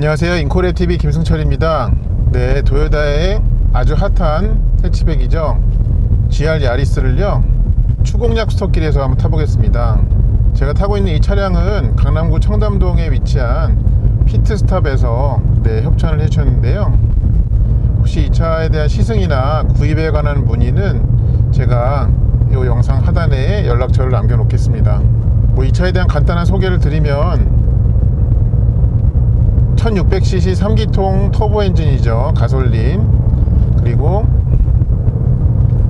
안녕하세요. 인코레TV 김승철입니다. 네, 도요타의 아주 핫한 해치백이죠. GR 야리스를요 추곡약 수터길에서 한번 타보겠습니다. 제가 타고 있는 이 차량은 강남구 청담동에 위치한 피트스탑에서 협찬을 해주셨는데요. 혹시 이 차에 대한 시승이나 구입에 관한 문의는 제가 이 영상 하단에 연락처를 남겨 놓겠습니다. 이 차에 대한 간단한 소개를 드리면 1600cc 3기통 터보 엔진이죠. 가솔린. 그리고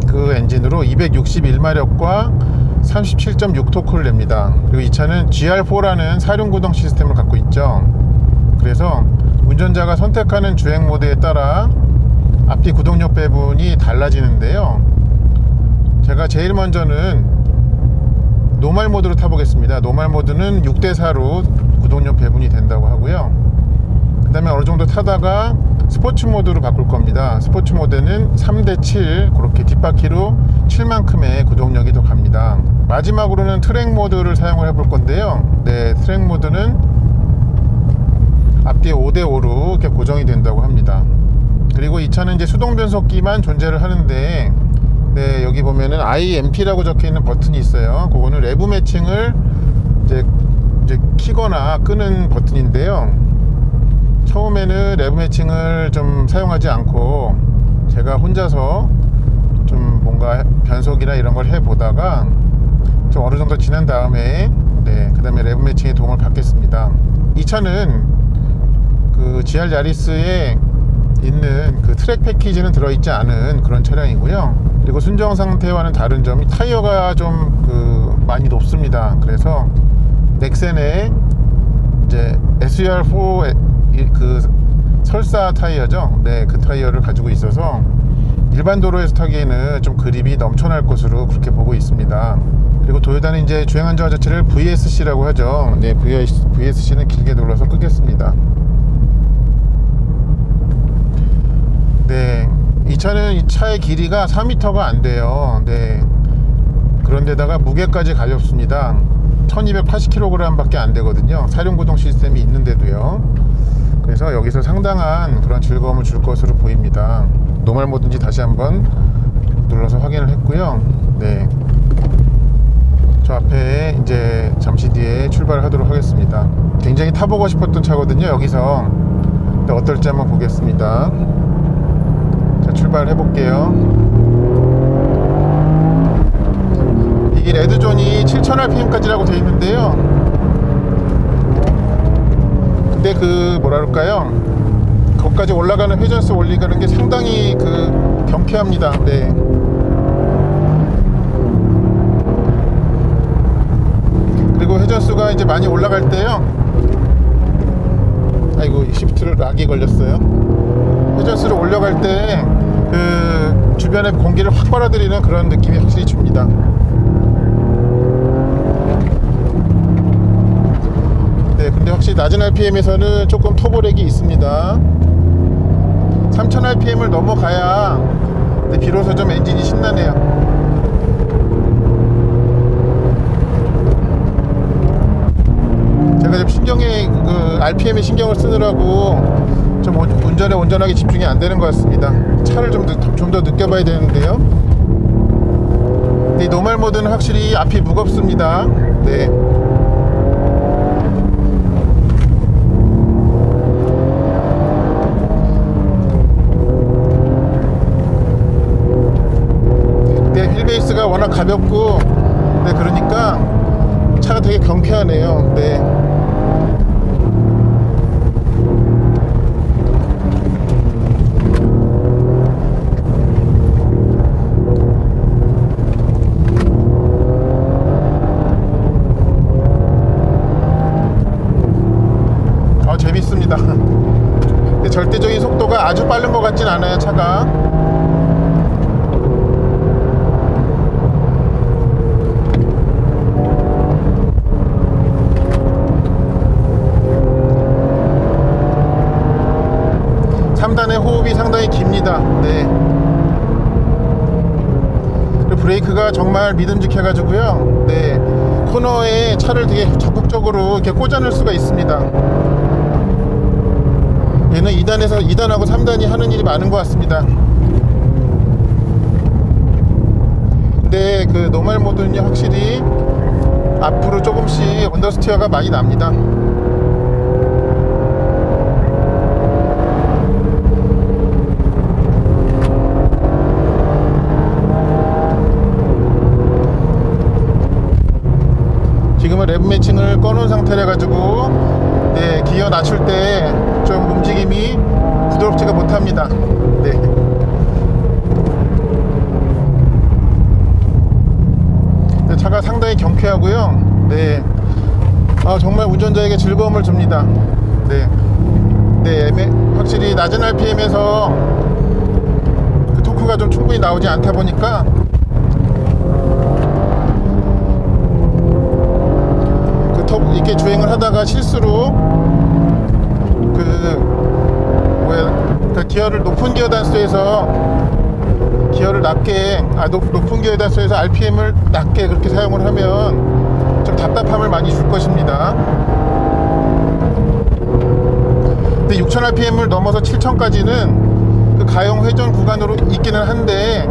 그 엔진으로 261마력과 37.6토크를 냅니다. 그리고 이 차는 GR4라는 사륜구동 시스템을 갖고 있죠. 그래서 운전자가 선택하는 주행 모드에 따라 앞뒤 구동력 배분이 달라지는데요. 제가 제일 먼저는 노멀 모드로 타보겠습니다. 노멀 모드는 6대4로 구동력 배분이 된다고 하고요. 그 다음에 어느 정도 타다가 스포츠 모드로 바꿀 겁니다. 스포츠 모드는 3대7 그렇게 뒷바퀴로 7만큼의 구동력이 더 갑니다. 마지막으로는 트랙 모드를 사용을 해볼 건데요. 트랙 모드는 앞뒤에 5대5로 이렇게 고정이 된다고 합니다. 그리고 이 차는 이제 수동 변속기만 존재를 하는데 여기 보면은 IMP라고 적혀 있는 버튼이 있어요. 그거는 레브 매칭을 이제 키거나 끄는 버튼인데요. 처음에는 레브 매칭을 좀 사용하지 않고 제가 혼자서 좀 뭔가 변속이나 이런 걸 해보다가 좀 어느 정도 지난 다음에 그 다음에 레브 매칭의 도움을 받겠습니다. 이 차는 그 GR 야리스에 있는 그 트랙 패키지는 들어있지 않은 그런 차량이고요. 그리고 순정 상태와는 다른 점이 타이어가 좀 많이 높습니다. 그래서 넥센의 이제 SUR4 그 설사 타이어죠. 그 타이어를 가지고 있어서 일반 도로에서 타기에는 좀 그립이 넘쳐날 것으로 그렇게 보고 있습니다. 그리고 도요타는 이제 주행 안정화 자체를 VSC라고 하죠. VSC는 길게 눌러서 끄겠습니다. 이 차는 이 차의 길이가 4m가 안 돼요. 그런데다가 무게까지 가볍습니다. 1280kg 밖에 안 되거든요. 사륜구동 시스템이 있는데도요. 그래서 여기서 상당한 그런 즐거움을 줄 것으로 보입니다. 노멀 모드인지 다시 한번 눌러서 확인을 했고요. 저 앞에 이제 잠시 뒤에 출발을 하도록 하겠습니다. 굉장히 타보고 싶었던 차거든요. 여기서 어떨지 한번 보겠습니다. 자, 출발을 해볼게요. 이게 레드존이 7000rpm까지라고 되어 있는데요. 근데 뭐랄까요, 거기까지 올라가는 회전수 올리가는 게 상당히 경쾌합니다. 그리고 회전수가 이제 많이 올라갈 때요. 아이고, 시프트를 락이 걸렸어요. 회전수를 올려갈 때 주변의 공기를 확 빨아들이는 그런 느낌이 확실히 줍니다. 근데 확실히 낮은 RPM에서는 조금 터보렉이 있습니다. 3000rpm을 넘어가야 비로소 좀 엔진이 신나네요. 제가 좀 RPM에 신경을 쓰느라고 좀 운전에 온전하게 집중이 안 되는 것 같습니다. 차를 좀 더 느껴봐야 되는데요. 이 노멀 모드는 확실히 앞이 무겁습니다. 휠베이스가 워낙 가볍고 그러니까 차가 되게 경쾌하네요. 재밌습니다. 근데 절대적인 속도가 아주 빠른 것 같진 않아요, 차가. 상단의 호흡이 상당히 깁니다. 브레이크가 정말 믿음직해 가지고요. 코너에 차를 되게 적극적으로 이렇게 꽂아낼 수가 있습니다. 얘는 2단하고 3단이 하는 일이 많은 것 같습니다. 근데 그 노멀 모드는요, 확실히 앞으로 조금씩 언더스티어가 많이 납니다. 지금은 랩 매칭을 꺼놓은 상태라 가지고 네, 기어 낮출 때 좀 움직임이 부드럽지가 못합니다. 네. 차가 상당히 경쾌하고요. 네. 정말 운전자에게 즐거움을 줍니다. 네. 네, 확실히 낮은 RPM에서 그 토크가 좀 충분히 나오지 않다 보니까 이렇게 주행을 하다가 실수로 기어를 높은 기어 단수에서 기어를 높은 기어 단수에서 RPM을 낮게 그렇게 사용을 하면 좀 답답함을 많이 줄 것입니다. 근데 6000rpm을 넘어서 7000까지는 그 가용 회전 구간으로 있기는 한데,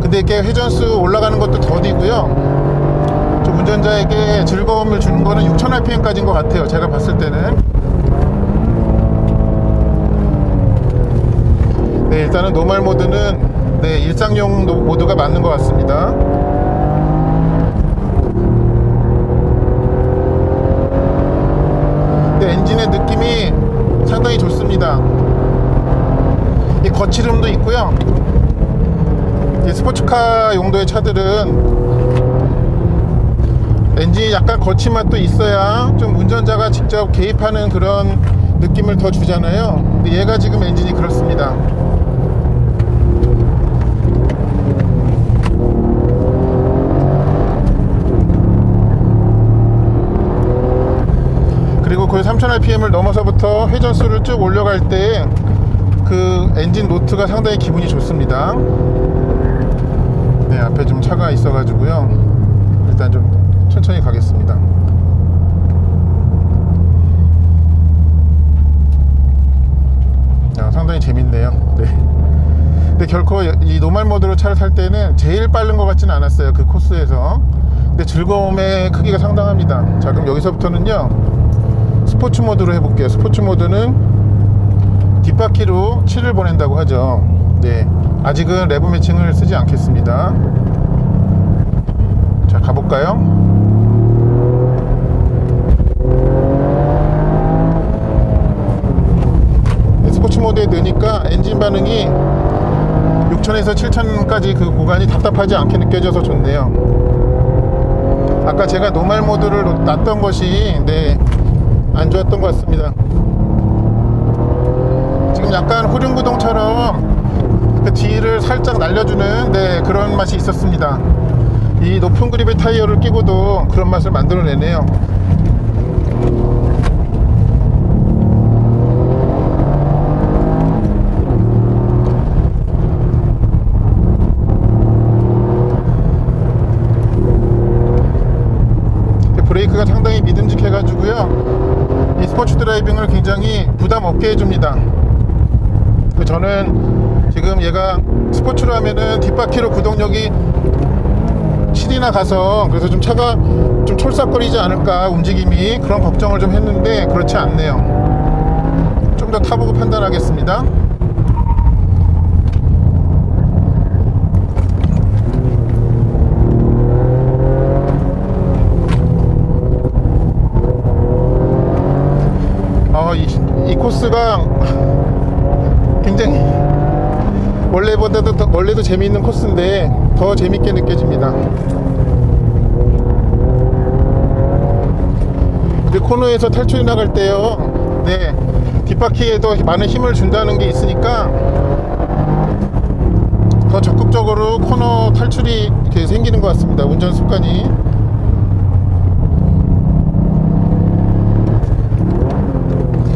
근데 이렇게 회전수 올라가는 것도 더디고요. 좀 운전자에게 즐거움을 주는 거는 6000rpm까지인 것 같아요, 제가 봤을 때는. 네, 일단은 노멀 모드는 네, 일상용 모드가 맞는 것 같습니다. 네, 엔진의 느낌이 상당히 좋습니다. 이 거칠음도 있고요. 이 스포츠카 용도의 차들은 엔진이 약간 거친 맛도 있어야 좀 운전자가 직접 개입하는 그런 느낌을 더 주잖아요. 근데 얘가 지금 엔진이 그렇습니다. 그리고 거의 3000rpm을 넘어서부터 회전수를 쭉 올려갈 때 그 엔진 노트가 상당히 기분이 좋습니다. 네, 앞에 좀 차가 있어 가지고요, 일단 좀 천천히 가겠습니다. 상당히 재밌네요. 네. 근데 결코 이 노멀 모드로 차를 탈 때는 제일 빠른 것 같지는 않았어요, 그 코스에서. 근데 즐거움의 크기가 상당합니다. 자, 그럼 여기서부터는요, 스포츠 모드로 해볼게요. 스포츠 모드는 뒷바퀴로 7을 보낸다고 하죠. 네, 아직은 레브 매칭을 쓰지 않겠습니다. 자, 가볼까요? 네, 스포츠 모드에 넣으니까 엔진 반응이 6000에서 7000까지 그 구간이 답답하지 않게 느껴져서 좋네요. 아까 제가 노멀 모드를 놨던 것이 네, 안 좋았던 것 같습니다. 지금 약간 후륜구동처럼 그 뒤를 살짝 날려주는 네, 그런 맛이 있었습니다. 이 높은 그립의 타이어를 끼고도 그런 맛을 만들어내네요. 브레이크가 상당히 믿음직해 가지고요, 이 스포츠 드라이빙을 굉장히 부담 없게 해줍니다. 저는 지금 얘가 스포츠로 하면은 뒷바퀴로 구동력이 7이나 가서 그래서 좀 차가 좀 촐싹거리지 않을까, 움직임이, 그런 걱정을 좀 했는데 그렇지 않네요. 좀 더 타보고 판단하겠습니다. 이 코스가 굉장히 원래도 재미있는 코스인데 더 재밌게 느껴집니다. 근데 코너에서 탈출이 나갈 때요, 네, 뒷바퀴에도 많은 힘을 준다는 게 있으니까 더 적극적으로 코너 탈출이 이렇게 생기는 것 같습니다, 운전 습관이.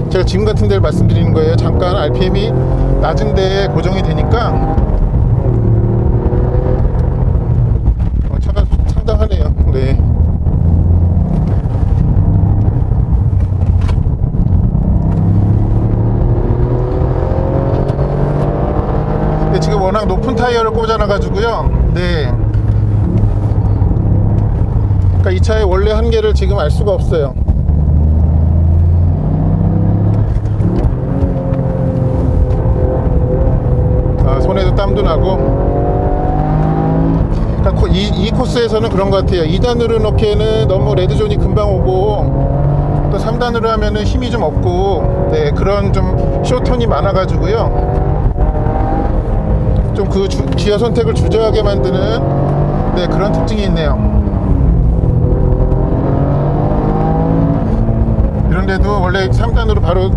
제가 지금 같은 데를 말씀드리는 거예요. 잠깐 RPM이 낮은데 고정이 되니까 차가 상당하네요. 네. 타이어를 꽂아놔 가지고요. 네, 그러니까 이 차의 원래 한계를 지금 알 수가 없어요. 손에도 땀도 나고. 그러니까 이 코스에서는 그런 것 같아요. 2단으로 넣기에는 너무 레드존이 금방 오고, 또 3단으로 하면은 힘이 좀 없고, 네, 그런 좀 쇼턴이 많아 가지고요, 좀 그 기어 선택을 주저하게 만드는, 네, 그런 특징이 있네요. 이런데도 원래 3단으로 바로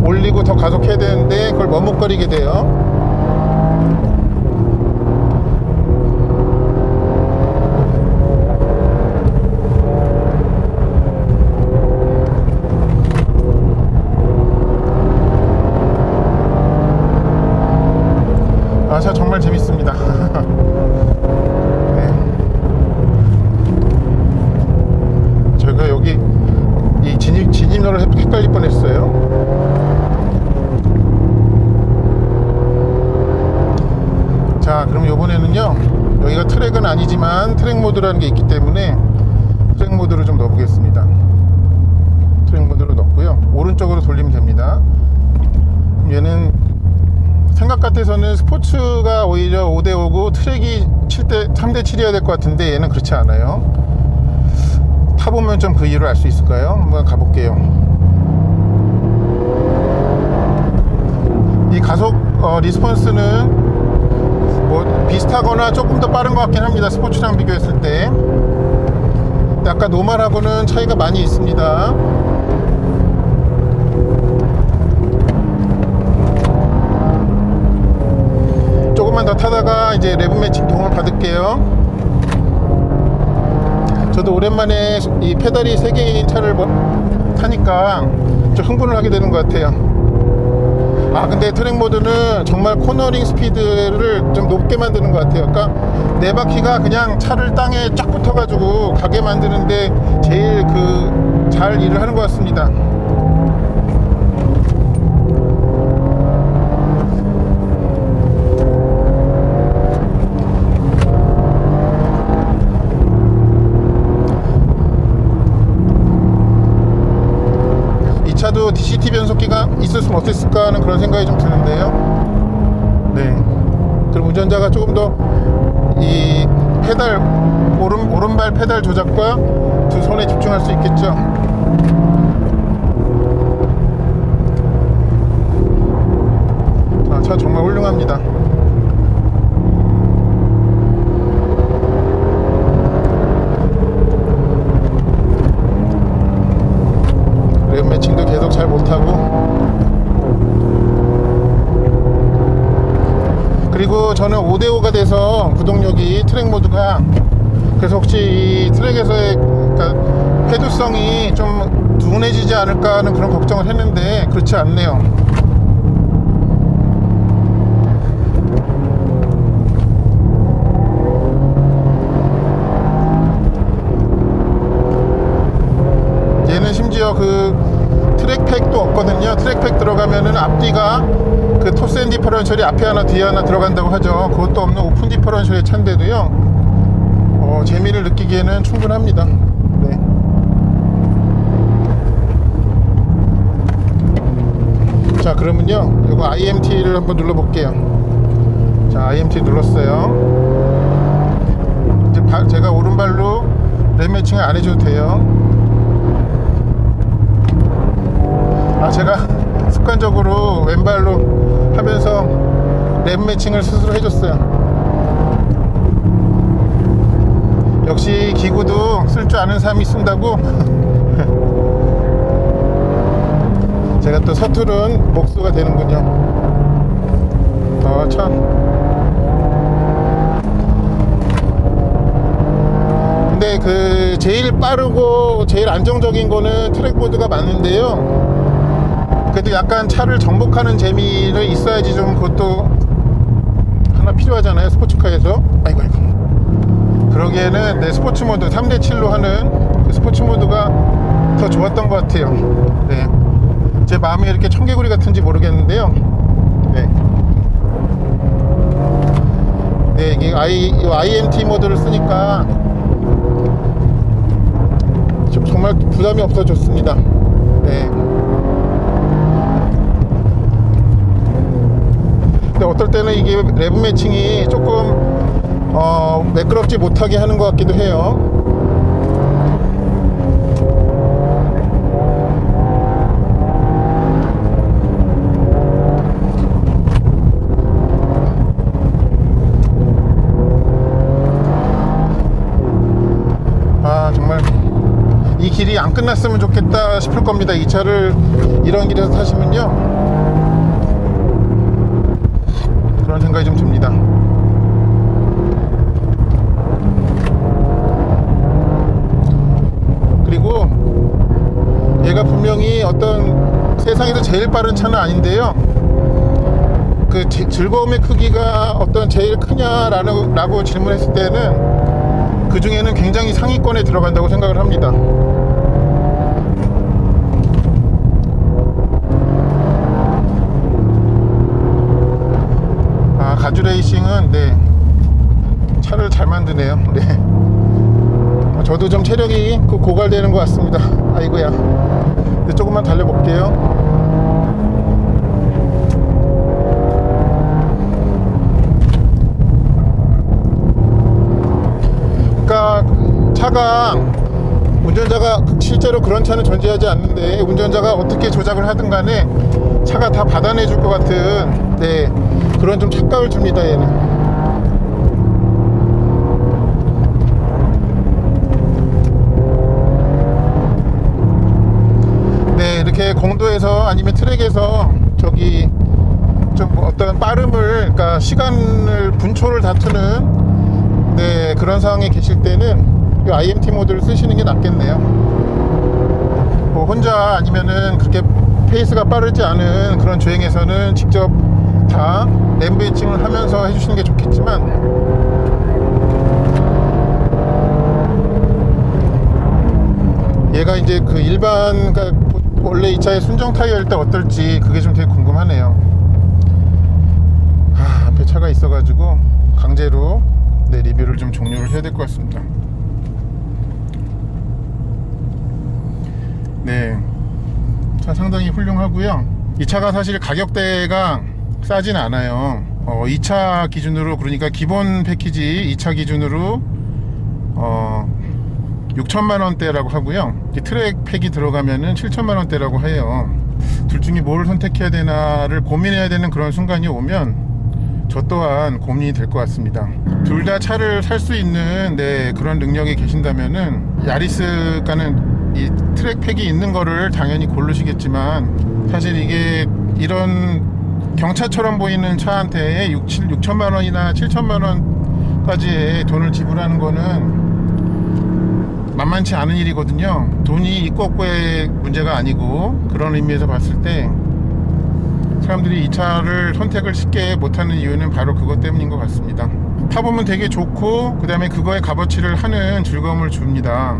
올리고 더 가속해야 되는데 그걸 머뭇거리게 돼요. 차 정말 재밌습니다. 네. 제가 여기 이 진입로를 헷갈릴 뻔했어요. 자, 그럼 이번에는요, 여기가 트랙은 아니지만 트랙 모드라는 게 있기 때문에 트랙 모드를 좀 넣어보겠습니다. 트랙 모드로 넣고요, 오른쪽으로 돌리면 됩니다. 얘는 생각 같아서는 스포츠가 오히려 5대5고 트랙이 3대7이어야 될 것 같은데, 얘는 그렇지 않아요. 타보면 좀 그 이유를 알 수 있을까요? 한번 가볼게요. 이 가속 리스폰스는 뭐 비슷하거나 조금 더 빠른 것 같긴 합니다, 스포츠랑 비교했을 때. 근데 아까 노멀하고는 차이가 많이 있습니다. 조금만 더 타다가 이제 레브 매칭 도움을 받을게요. 저도 오랜만에 이 페달이 3개인 차를 타니까 좀 흥분을 하게 되는 것 같아요. 근데 트랙 모드는 정말 코너링 스피드를 좀 높게 만드는 것 같아요. 그러니까 4바퀴가 그냥 차를 땅에 쫙 붙어가지고 가게 만드는데 제일 잘 일을 하는 것 같습니다. 차도 DCT 변속기가 있었으면 어땠을까 하는 그런 생각이 좀 드는데요. 네, 그럼 운전자가 조금 더 이 페달, 오른발 페달 조작과 두 손에 집중할 수 있겠죠. 차 정말 훌륭합니다. 레브 매칭도 계속 잘 못하고. 그리고 저는 5대5가 돼서 구동력이 트랙 모드가, 그래서 혹시 이 트랙에서의 회두성이 좀 둔해지지 않을까 하는 그런 걱정을 했는데 그렇지 않네요. 얘는 심지어 트랙팩도 없거든요. 트랙팩 들어가면은 앞뒤가 토스앤 디퍼런셜이 앞에 하나 뒤에 하나 들어간다고 하죠. 그것도 없는 오픈 디퍼런셜의 차인데도요, 재미를 느끼기에는 충분합니다. 네. 자, 그러면요, 이거 IMT를 한번 눌러볼게요. 자, IMT 눌렀어요. 이제 제가 오른발로 랩 매칭을 안 해줘도 돼요. 제가 습관적으로 왼발로 하면서 랩 매칭을 스스로 해줬어요. 역시 기구도 쓸 줄 아는 사람이 쓴다고. 제가 또 서투른 목수가 되는군요. 참. 근데 제일 빠르고 제일 안정적인 거는 트랙 모드가 맞는데요, 그래도 약간 차를 정복하는 재미를 있어야지 좀 그것도 하나 필요하잖아요, 스포츠카에서. 아이고. 그러기에는 내 스포츠 모드 3대7로 하는 스포츠 모드가 더 좋았던 것 같아요. 네. 제 마음이 이렇게 청개구리 같은지 모르겠는데요. 네. 네, 이게 IMT 모드를 쓰니까 정말 부담이 없어졌습니다. 네. 근데 어떨 때는 이게 레브 매칭이 조금 매끄럽지 못하게 하는 것 같기도 해요. 정말 이 길이 안 끝났으면 좋겠다 싶을 겁니다. 이 차를 이런 길에서 타시면요, 그런 생각이 좀 듭니다. 그리고 얘가 분명히 어떤 세상에서 제일 빠른 차는 아닌데요, 그 즐거움의 크기가 어떤 제일 크냐라고 질문했을 때는 그 중에는 굉장히 상위권에 들어간다고 생각을 합니다. 가주 레이싱은 네, 차를 잘 만드네요. 네. 저도 좀 체력이 고갈되는 것 같습니다. 아이고야. 네, 조금만 달려볼게요. 차가, 운전자가 실제로 그런 차는 존재하지 않는데 운전자가 어떻게 조작을 하든 간에 차가 다 받아내 줄 것 같은, 네, 그런 좀 착각을 줍니다. 얘는 네, 이렇게 공도에서 아니면 트랙에서 저기 좀 어떤 빠름을, 그러니까 시간을, 분초를 다투는, 네, 그런 상황에 계실 때는 이 IMT 모드를 쓰시는 게 낫겠네요. 뭐 혼자 아니면은 그렇게 페이스가 빠르지 않은 그런 주행에서는 직접 다 레브 매칭을 하면서 해주시는 게 좋겠지만, 얘가 이제 그 일반, 그러니까 원래 이 차의 순정 타이어일 때 어떨지 그게 좀 되게 궁금하네요. 앞에 차가 있어가지고 강제로 네, 리뷰를 좀 종료를 해야 될 것 같습니다. 네, 차 상당히 훌륭하고요. 이 차가 사실 가격대가 싸진 않아요. 2차 기준으로, 그러니까 기본 패키지 2차 기준으로 6천만원대라고 하고요. 트랙 팩이 들어가면은 7천만원대라고 해요. 둘 중에 뭘 선택해야 되나를 고민해야 되는 그런 순간이 오면 저 또한 고민이 될 것 같습니다. 둘 다 차를 살 수 있는, 네, 그런 능력이 계신다면은 야리스가는 이 트랙 팩이 있는 거를 당연히 고르시겠지만, 사실 이게 이런 경차처럼 보이는 차한테 6천만 원이나 7천만 원까지의 돈을 지불하는 거는 만만치 않은 일이거든요. 돈이 있고 없고의 문제가 아니고, 그런 의미에서 봤을 때 사람들이 이 차를 선택을 쉽게 못하는 이유는 바로 그것 때문인 것 같습니다. 타보면 되게 좋고, 그 다음에 그거에 값어치를 하는 즐거움을 줍니다.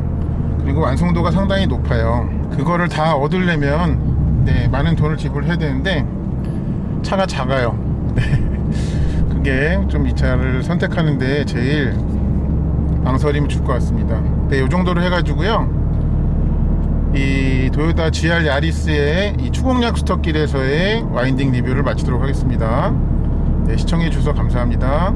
그리고 완성도가 상당히 높아요. 그거를 다 얻으려면 네, 많은 돈을 지불해야 되는데 차가 작아요. 네. 그게 좀 이 차를 선택하는데 제일 망설임을 줄 것 같습니다. 네, 이 정도로 해가지고요, 이 도요타 GR 야리스의 이 추공략 수터길에서의 와인딩 리뷰를 마치도록 하겠습니다. 네, 시청해 주셔서 감사합니다.